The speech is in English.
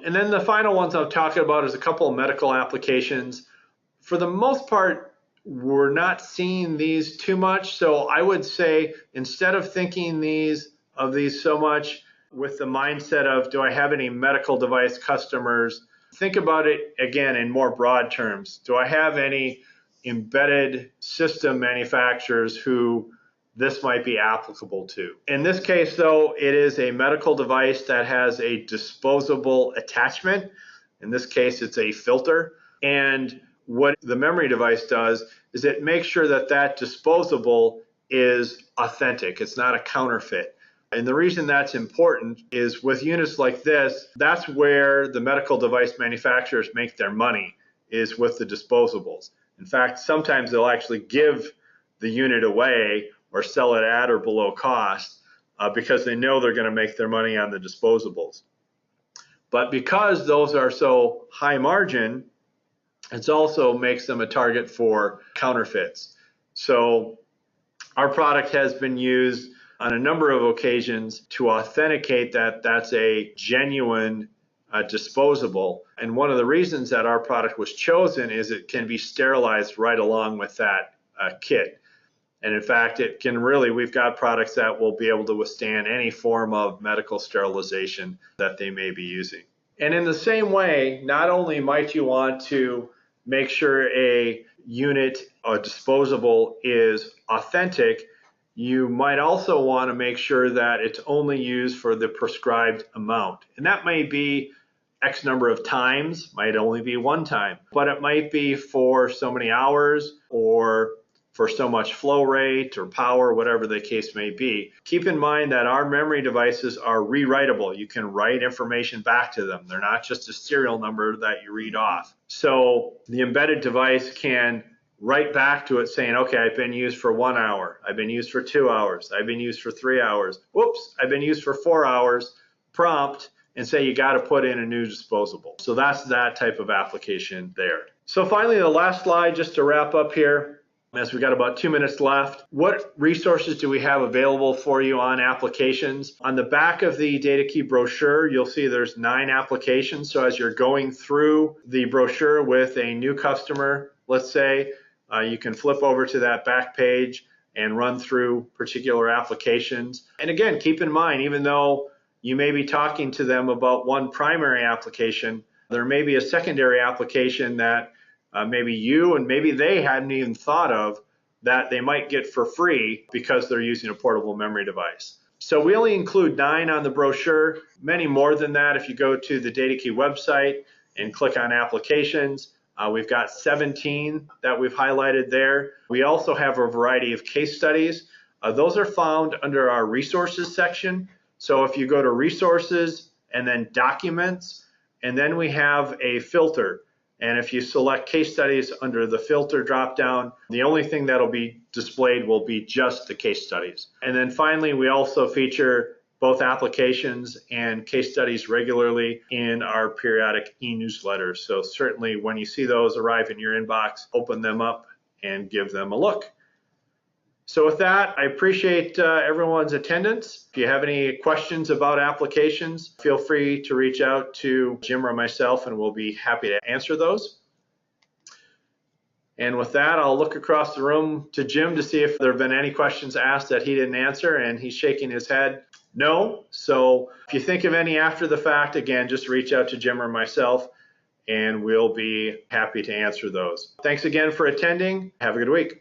And then the final ones I'm talking about is a couple of medical applications. For the most part, we're not seeing these too much. So I would say instead of thinking of these so much with the mindset of, do I have any medical device customers? Think about it again in more broad terms. Do I have any embedded system manufacturers who this might be applicable to? In this case, though, it is a medical device that has a disposable attachment. In this case, it's a filter. And what the memory device does is it makes sure that that disposable is authentic. It's not a counterfeit. And the reason that's important is with units like this, that's where the medical device manufacturers make their money, is with the disposables. In fact, sometimes they'll actually give the unit away or sell it at or below cost because they know they're going to make their money on the disposables. But because those are so high margin, it also makes them a target for counterfeits. So our product has been used on a number of occasions to authenticate that that's a genuine disposable. And one of the reasons that our product was chosen is it can be sterilized right along with that kit. And in fact, we've got products that will be able to withstand any form of medical sterilization that they may be using. And in the same way, not only might you want to make sure a unit, a disposable, is authentic, you might also want to make sure that it's only used for the prescribed amount. And that may be X number of times, might only be one time, but it might be for so many hours or for so much flow rate or power, whatever the case may be. Keep in mind that our memory devices are rewritable. You can write information back to them. They're not just a serial number that you read off. So the embedded device can write back to it saying, okay, I've been used for 1 hour, I've been used for 2 hours, I've been used for 3 hours, whoops, I've been used for 4 hours, prompt, and say you got to put in a new disposable. So that's that type of application there. So finally, the last slide, just to wrap up here, as we got about 2 minutes left, what resources do we have available for you on applications? On the back of the data key brochure, you'll see there's 9 applications. So as you're going through the brochure with a new customer, let's say, you can flip over to that back page and run through particular applications. And again, keep in mind, even though you may be talking to them about one primary application, there may be a secondary application that maybe you and maybe they hadn't even thought of that they might get for free because they're using a portable memory device. So we only include 9 on the brochure, many more than that if you go to the DataKey website and click on applications. We've got 17 that we've highlighted there. We also have a variety of case studies. Those are found under our resources section. So if you go to resources and then documents, and then we have a filter. And if you select case studies under the filter dropdown, the only thing that'll be displayed will be just the case studies. And then finally, we also feature both applications and case studies regularly in our periodic e-newsletters. So certainly when you see those arrive in your inbox, open them up and give them a look. So with that, I appreciate everyone's attendance. If you have any questions about applications, feel free to reach out to Jim or myself and we'll be happy to answer those. And with that, I'll look across the room to Jim to see if there have been any questions asked that he didn't answer, and he's shaking his head no. So if you think of any after the fact, again, just reach out to Jim or myself and we'll be happy to answer those. Thanks again for attending. Have a good week.